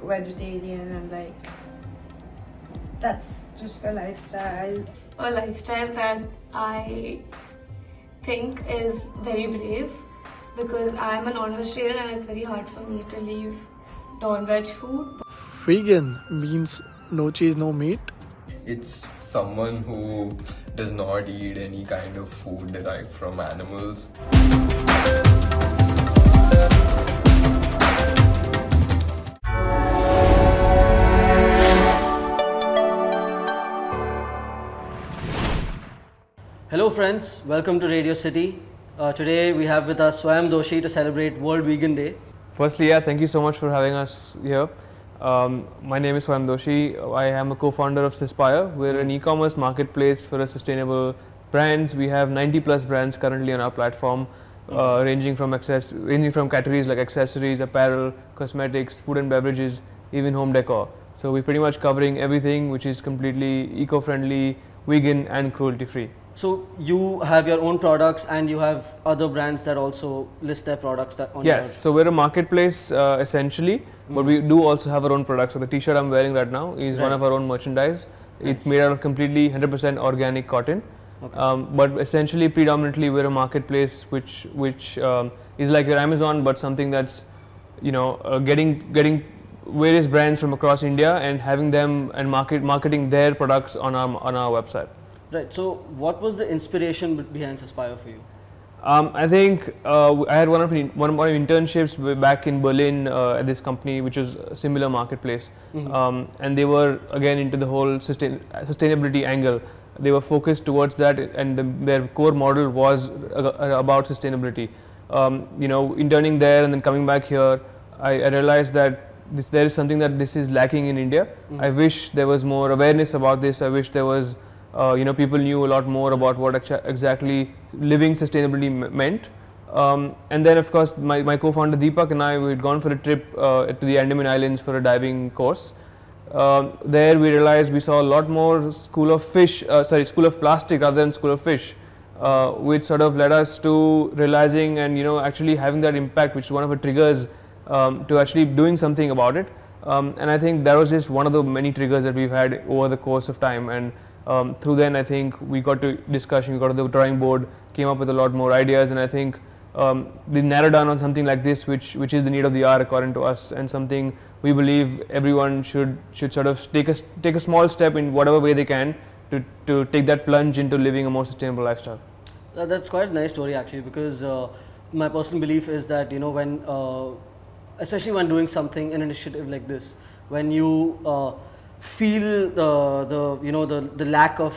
vegetarian and like that's just a lifestyle. A lifestyle that I think is very brave because I'm a non-vegetarian and it's very hard for me to leave non-veg food. Vegan means no cheese, no meat. It's someone who does not eat any kind of food derived from animals. Hello friends, welcome to Radio City. Today we have with us Swayam Doshi to celebrate World Vegan Day. Firstly, thank you so much for having us here. My name is Swayam Doshi. I am a co-founder of Suspire. We're an e-commerce marketplace for sustainable brands. We have 90 plus brands currently on our platform, ranging from categories like accessories, apparel, cosmetics, food and beverages, even home decor. So we're pretty much covering everything which is completely eco-friendly, vegan and cruelty-free. So you have your own products and you have other brands that also list their products on your... Yes, so we're a marketplace essentially, but we do also have our own products. So the t-shirt I'm wearing right now is one of our own merchandise. Nice. It's made out of completely 100% organic cotton. Okay. But essentially, predominantly, we're a marketplace which is like your Amazon, but something that's getting various brands from across India and having them and marketing their products on our website. Right. So, what was the inspiration behind Suspire for you? I think I had one of my internships back in Berlin at this company, which was a similar marketplace, and they were again into the whole sustainability angle. They were focused towards that, and their core model was about sustainability. Interning there and then coming back here, I realized that there is something that this is lacking in India. I wish there was more awareness about this. I wish there was people knew a lot more about what exactly living sustainably meant. And then of course my co-founder Deepak and I, we had gone for a trip to the Andaman Islands for a diving course. There we realized we saw a lot more school of plastic rather than school of fish, which sort of led us to realizing and actually having that impact, which is one of the triggers to actually doing something about it. And I think that was just one of the many triggers that we've had over the course of time. And through then, I think we got to discussion, we got to the drawing board, came up with a lot more ideas, and I think we narrowed down on something like this, which is the need of the hour according to us, and something we believe everyone should sort of take a small step in whatever way they can to take that plunge into living a more sustainable lifestyle. That's quite a nice story actually, because my personal belief is that when especially when doing an initiative like this, when you feel the lack of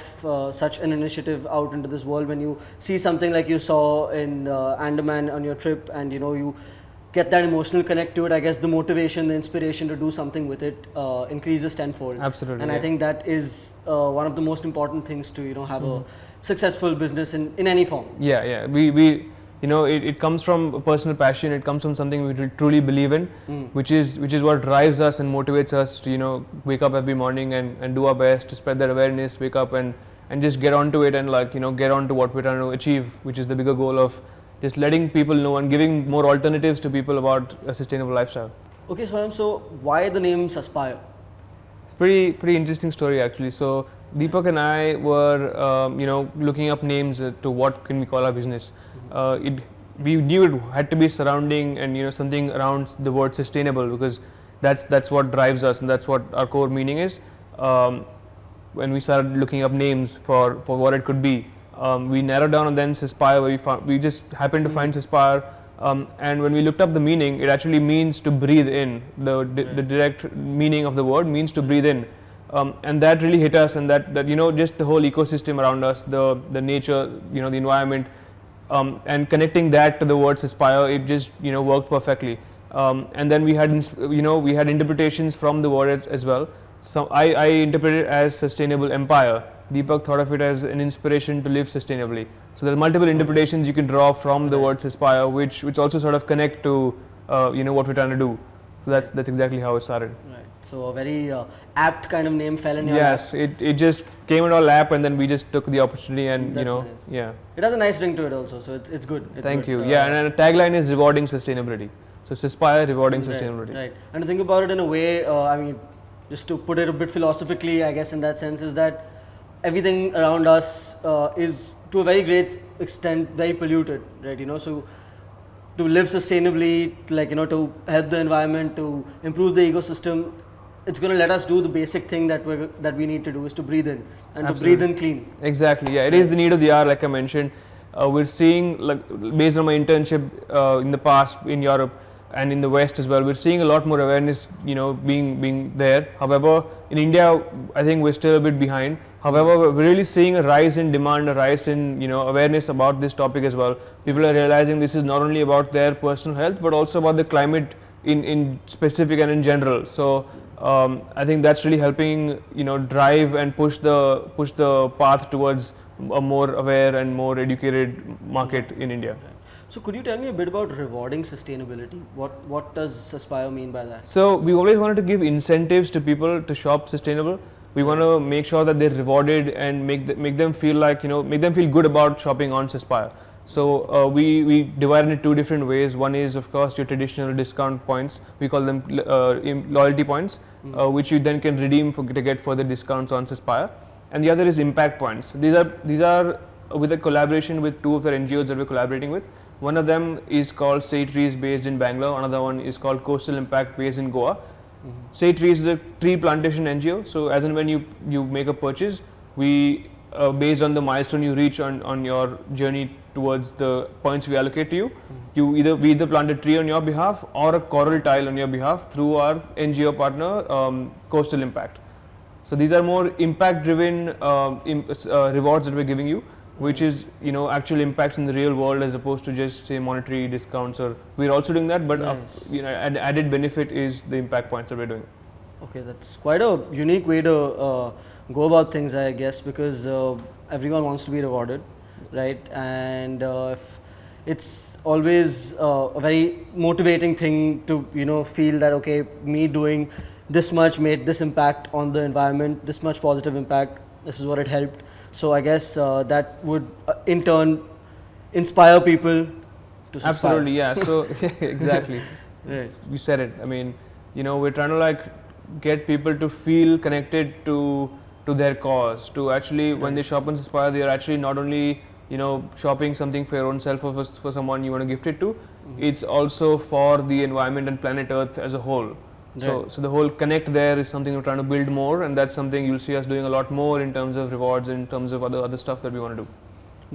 such an initiative out into this world, when you see something like you saw in Andaman on your trip, and you get that emotional connect to it, I guess the motivation, the inspiration to do something with it increases tenfold. Absolutely. And I think that is one of the most important things to have a successful business in any form. Yeah. We it comes from a personal passion. It comes from something we truly believe in, which is what drives us and motivates us to wake up every morning and do our best to spread that awareness. Wake up and just get onto it and get onto what we're trying to achieve, which is the bigger goal of just letting people know and giving more alternatives to people about a sustainable lifestyle. Okay, Swayam, so why the name Suspire? Pretty interesting story actually. So Deepak and I were looking up names to what can we call our business. We knew it had to be surrounding and something around the word sustainable, because that's what drives us and that's what our core meaning is. When we started looking up names for what it could be, we narrowed down on then Suspire, where we just happened to find Suspire. And when we looked up the meaning, it actually means to breathe in. The direct meaning of the word means to breathe in, and that really hit us. And that just the whole ecosystem around us, the nature, the environment, and connecting that to the word Suspire, it just worked perfectly. And then we had interpretations from the word as well. So I interpret it as sustainable empire. Deepak thought of it as an inspiration to live sustainably. So there are multiple interpretations you can draw from the word Suspire, which also sort of connect to what we're trying to do. So that's exactly how it started. Right. So a very apt kind of name fell in your lap. Yes, it just came in our lap, and then we just took the opportunity, and nice. Yeah. It has a nice ring to it also, so it's good. Thank you. And the tagline is rewarding sustainability. So So Suspire rewarding Right, sustainability. right. And to think about it in a way, I mean, just to put it a bit philosophically, I guess in that sense, is that everything around us is to a very great extent very polluted, right? So to live sustainably, like to help the environment, to improve the ecosystem, it's going to let us do the basic thing that we need to do, is to breathe in and to breathe in clean. Exactly. Yeah, it is the need of the hour, like I mentioned. We're seeing, like, based on my internship in the past in Europe and in the West as well, we're seeing a lot more awareness, being there. However, in India, I think we're still a bit behind. However, we're really seeing a rise in demand, a rise in awareness about this topic as well. People are realizing this is not only about their personal health, but also about the climate in specific and in general. So I think that's really helping drive and push the path towards a more aware and more educated market in India. So could you tell me a bit about rewarding sustainability? What does Suspire mean by that? So we always wanted to give incentives to people to shop sustainable. We want to make sure that they're rewarded and make them feel like make them feel good about shopping on Suspire. So we divide it in two different ways. One is, of course, your traditional discount points. We call them loyalty points, which you then can redeem to get further discounts on Suspire. And the other is impact points. These are with a collaboration with two of the NGOs that we're collaborating with. One of them is called Say Trees, based in Bangalore. Another one is called Coastal Impact, based in Goa. Say Trees is a tree plantation NGO. So as and when you make a purchase, we based on the milestone you reach on your journey towards the points we allocate to you, we either plant a tree on your behalf or a coral tile on your behalf through our NGO partner, Coastal Impact. So these are more impact-driven rewards that we're giving you, which is actual impacts in the real world as opposed to just say monetary discounts. Or we're also doing that, but nice. An added benefit is the impact points that we're doing. Okay, that's quite a unique way to go about things, I guess, because everyone wants to be rewarded, right? And if it's always a very motivating thing to feel that okay, me doing this much made this impact on the environment, this much positive impact, this is what it helped. So I guess that would in turn inspire people to Suspire. Absolutely, yeah. So exactly, Right. You said it. I mean, we're trying to get people to feel connected to their cause. To actually, when they shop on Suspire, they are actually not only shopping something for your own self or for someone you want to gift it to. It's also for the environment and planet Earth as a whole. So the whole connect there is something we're trying to build more, and that's something you'll see us doing a lot more in terms of rewards, in terms of other stuff that we want to do.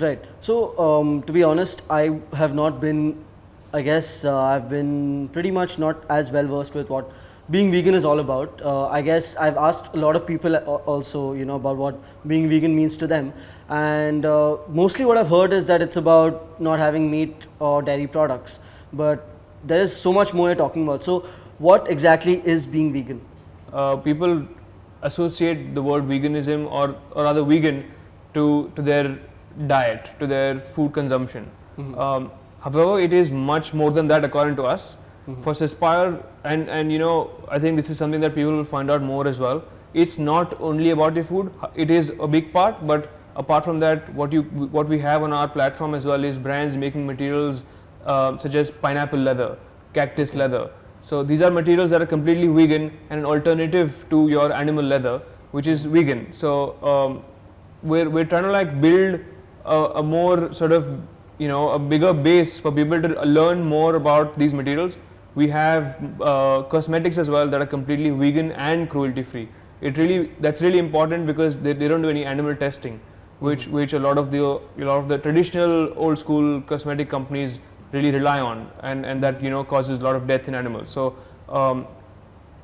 Right. So to be honest, I have not been. I guess I've been pretty much not as well versed with what being vegan is all about. I guess I've asked a lot of people also, about what being vegan means to them, and mostly what I've heard is that it's about not having meat or dairy products. But there is so much more you're talking about. So what exactly is being vegan? People associate the word veganism or rather vegan to their diet, to their food consumption. However, it is much more than that according to us. For Suspire, and I think this is something that people will find out more as well. It's not only about your food. It is a big part, but apart from that, what we have on our platform as well is brands making materials such as pineapple leather, cactus leather. So these are materials that are completely vegan and an alternative to your animal leather, which is vegan. So we're trying to build a more sort of a bigger base for people to learn more about these materials. We have cosmetics as well that are completely vegan and cruelty free. That's really important because they don't do any animal testing, which a lot of the traditional old school cosmetic companies really rely on, and that causes a lot of death in animals. So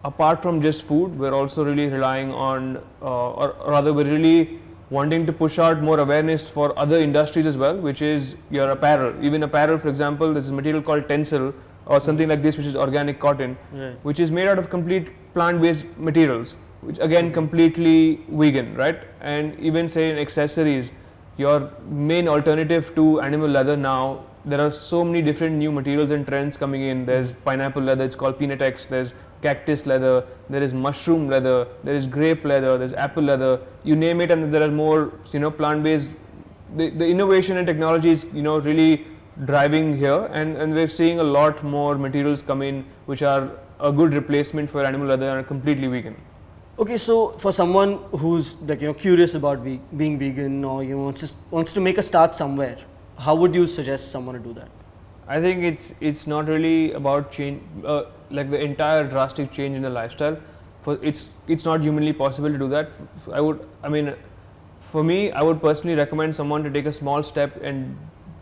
apart from just food, we're also really relying on, or rather we're really wanting to push out more awareness for other industries as well, which is your apparel. Even apparel, for example, there's a material called tencel or something like this, which is organic cotton, which is made out of complete plant-based materials, which again completely vegan, right? And even say in accessories, your main alternative to animal leather now, there are so many different new materials and trends coming in. There's pineapple leather, it's called Peanutex. There's cactus leather, there is mushroom leather, there is grape leather, there's apple leather, you name it, and there are more plant-based. The innovation and technology is really driving here, and we're seeing a lot more materials come in which are a good replacement for animal leather and are completely vegan. Okay, so for someone who's like curious about being vegan, or wants to make a start somewhere, how would you suggest someone to do that? I think it's not really about change, like the entire drastic change in the lifestyle. It's not humanly possible to do that. For me, I would personally recommend someone to take a small step and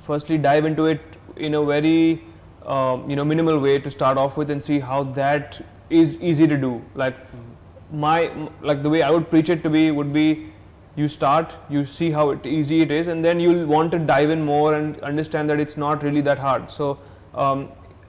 firstly dive into it in a very minimal way to start off with, and see how that is easy to do. Like the way I would preach it to be would be, you start, you see how easy it is, and then you'll want to dive in more and understand that it's not really that hard. So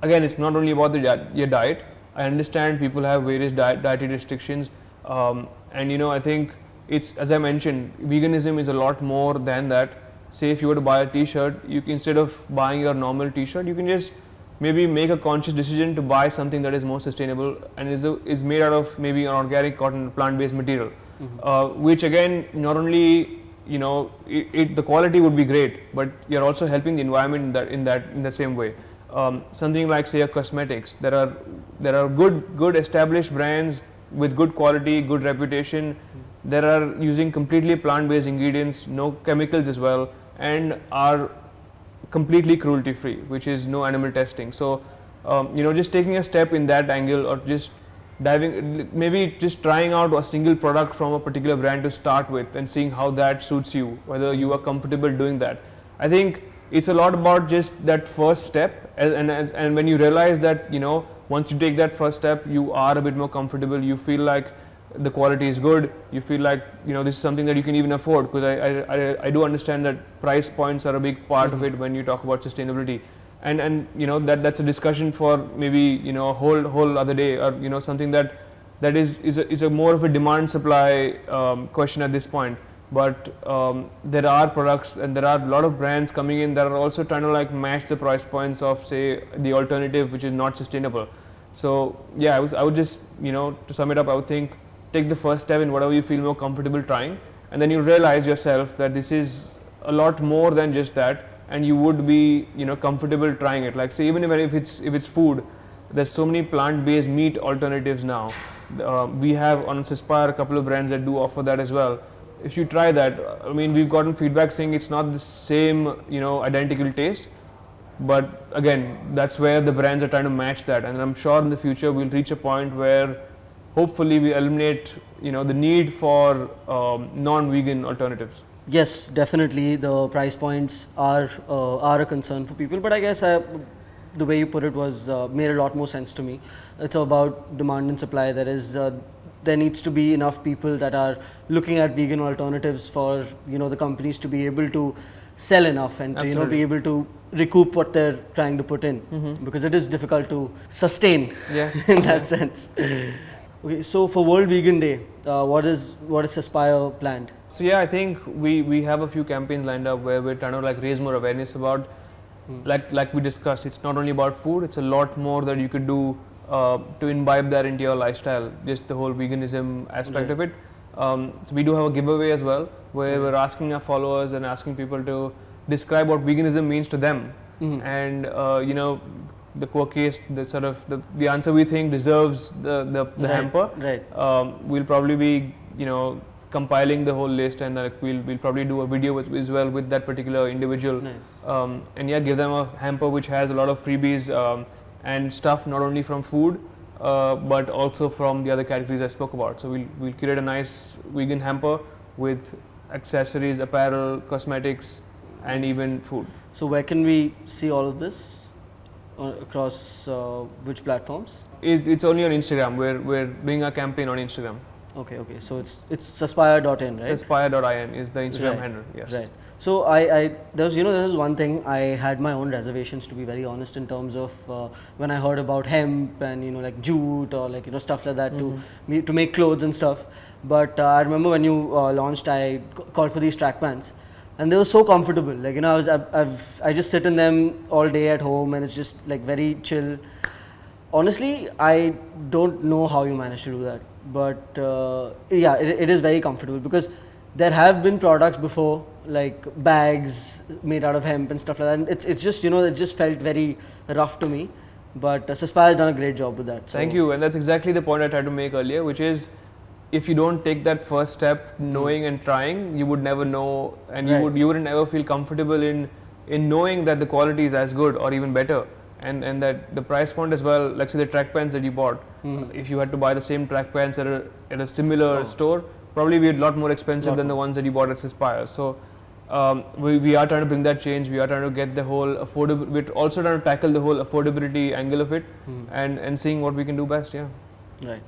again, it's not only about your diet. I understand people have various dietary restrictions, and I think it's, as I mentioned, veganism is a lot more than that. Say if you were to buy a t-shirt, instead of buying your normal t-shirt, you can just maybe make a conscious decision to buy something that is more sustainable and is made out of maybe an organic cotton, plant-based material, which again, not only the quality would be great, but you're also helping the environment in the same way. Something like, say, a cosmetics, there are good established brands with good quality, good reputation, that are using completely plant-based ingredients, no chemicals as well, and are completely cruelty free, which is no animal testing. So just taking a step in that angle, or just maybe just trying out a single product from a particular brand to start with and seeing how that suits you, whether you are comfortable doing that. I think it's a lot about just that first step, and when you realize that once you take that first step, you are a bit more comfortable, you feel like the quality is good, you feel like this is something that you can even afford, because I do understand that price points are a big part of it when you talk about sustainability, and that's a discussion for maybe a whole other day, or something that is a more of a demand supply question at this point. But there are products and there are a lot of brands coming in that are also trying to match the price points of, say, the alternative, which is not sustainable. So yeah, I would just to sum it up, I would think, take the first step in whatever you feel more comfortable trying, and then you realize yourself that this is a lot more than just that, and you would be comfortable trying it. Like, say, even if it's food, there's so many plant-based meat alternatives now. We have on Suspire a couple of brands that do offer that as well. If you try that, we've gotten feedback saying it's not the same identical taste, but again, that's where the brands are trying to match that, and I'm sure in the future we'll reach a point where hopefully we eliminate the need for non-vegan alternatives. Yes, definitely the price points are a concern for people, but I guess the way you put it was made a lot more sense to me. It's about demand and supply. There needs to be enough people that are looking at vegan alternatives for the companies to be able to sell enough and to be able to recoup what they're trying to put in, because it is difficult to sustain in that sense. Okay, so for World Vegan Day, what is Suspire planned? So yeah, I think we have a few campaigns lined up where we're trying to raise more awareness about, like we discussed, it's not only about food, it's a lot more that you could do to imbibe that into your lifestyle, just the whole veganism aspect of it. So we do have a giveaway as well, where we're asking our followers and asking people to describe what veganism means to them, and the quirkiest, the answer we think deserves the hamper. Right. We'll probably be compiling the whole list, and we'll probably do a video as well with that particular individual. Nice. And yeah, give them a hamper which has a lot of freebies and stuff, not only from food but also from the other categories I spoke about. So we'll create a nice vegan hamper with accessories, apparel, cosmetics, and even food. So where can we see all of this? Across which platforms? It's only on Instagram. We're doing a campaign on Instagram. Okay. So it's suspire.in, right? Suspire.in is the Instagram handle. Yes. Right. So there was one thing I had my own reservations, to be very honest, in terms of when I heard about hemp and like jute or stuff like that to make clothes and stuff. But I remember when you launched, I called for these track pants, and they were so comfortable. I just sit in them all day at home, and it's just very chill. Honestly, I don't know how you managed to do that, but yeah, it is very comfortable, because there have been products before, like bags made out of hemp and stuff like that. And it's just, it just felt very rough to me. But Suspire has done a great job with that. So. Thank you, and that's exactly the point I tried to make earlier, which is if you don't take that first step, knowing and trying, you would never know, and you wouldn't ever feel comfortable in knowing that the quality is as good or even better, and that the price point as well. Like say the track pants that you bought, if you had to buy the same track pants at a similar store, probably be a lot more expensive than the ones that you bought at Suspire. So we are trying to bring that change. We are trying to get the whole affordable. We're also trying to tackle the whole affordability angle of it, and seeing what we can do best. Yeah. Right.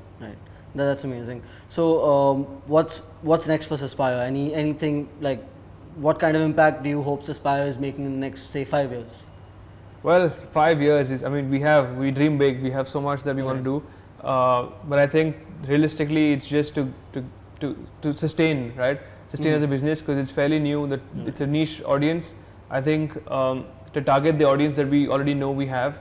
That's amazing. So what's next for Suspire? Anything like, what kind of impact do you hope Suspire is making in the next, say, 5 years? Well, 5 years is. I mean, we dream big. We have so much that we want to do, but I think realistically, it's just to sustain, right? Sustain as a business, because it's fairly new. That it's a niche audience. I think to target the audience that we already know we have,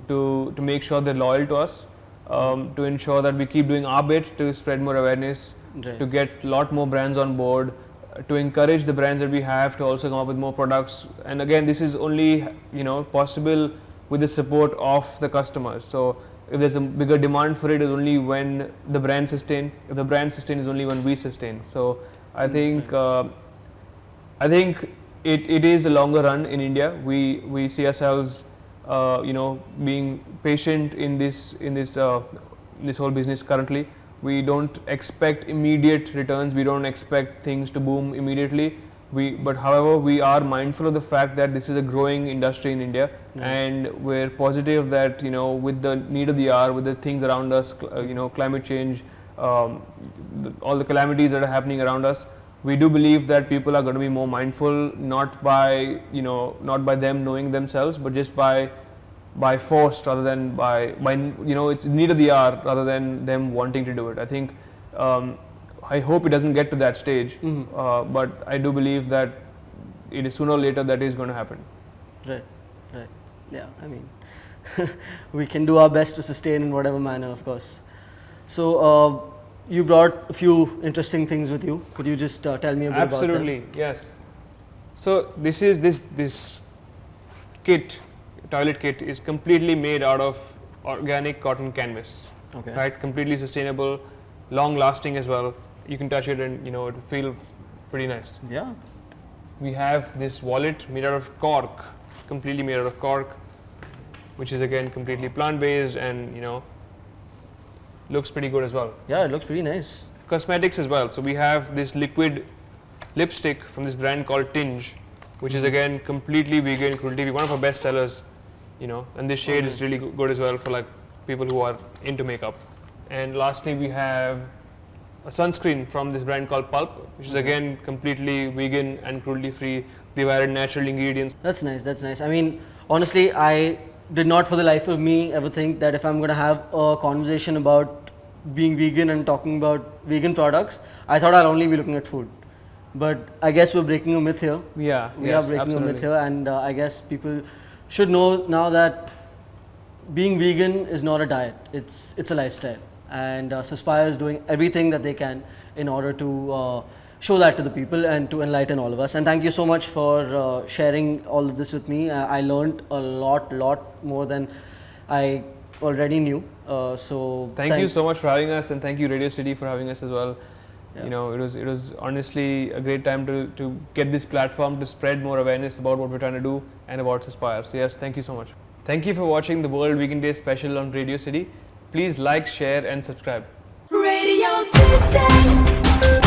to make sure they're loyal to us, to ensure that we keep doing our bit to spread more awareness, to get a lot more brands on board, to encourage the brands that we have to also come up with more products. And again, this is only possible with the support of the customers. So if there's a bigger demand for it, is only when the brand sustain. If the brand sustain, is only when we sustain. So I think it is a longer run in India. We see ourselves being patient in this whole business currently. We don't expect immediate returns. We don't expect things to boom immediately. But however, we are mindful of the fact that this is a growing industry in India, and we're positive that with the need of the hour, with the things around us, climate change, all the calamities that are happening around us, we do believe that people are going to be more mindful, not by them knowing themselves, but just by force, rather than by it's need of the hour rather than them wanting to do it. I think I hope it doesn't get to that stage, but I do believe that it is sooner or later that is going to happen. Right. Yeah, I mean, we can do our best to sustain in whatever manner, of course. So you brought a few interesting things with you. Could you just tell me a bit about that? Absolutely, yes. So this kit, toilet kit, is completely made out of organic cotton canvas. Okay. Right, completely sustainable, long lasting as well. You can touch it and it'll feel pretty nice. Yeah. We have this wallet made out of cork, completely made out of cork, which is again completely plant based and looks pretty good as well. Yeah, it looks pretty nice. Cosmetics as well. So we have this liquid lipstick from this brand called Tinge, which is again completely vegan, cruelty free, one of our best sellers, and this shade is really good as well for like people who are into makeup. And lastly, we have a sunscreen from this brand called Pulp, which is again completely vegan and cruelty free. They've added natural ingredients. That's nice. I mean, honestly, I did not for the life of me ever think that if I'm going to have a conversation about being vegan and talking about vegan products, I thought I'll only be looking at food. But I guess we're breaking a myth here. We are breaking a myth here, and I guess people should know now that being vegan is not a diet, it's a lifestyle. And Suspire is doing everything that they can in order to show that to the people and to enlighten all of us. And thank you so much for sharing all of this with me. I learned a lot more than I already knew. So thank you so much for having us, and thank you Radio City for having us as well. Yeah. It was honestly a great time to get this platform to spread more awareness about what we're trying to do and about Suspire. So yes, thank you so much. Thank you for watching the World Vegan Day special on Radio City. Please like, share and subscribe. Radio City.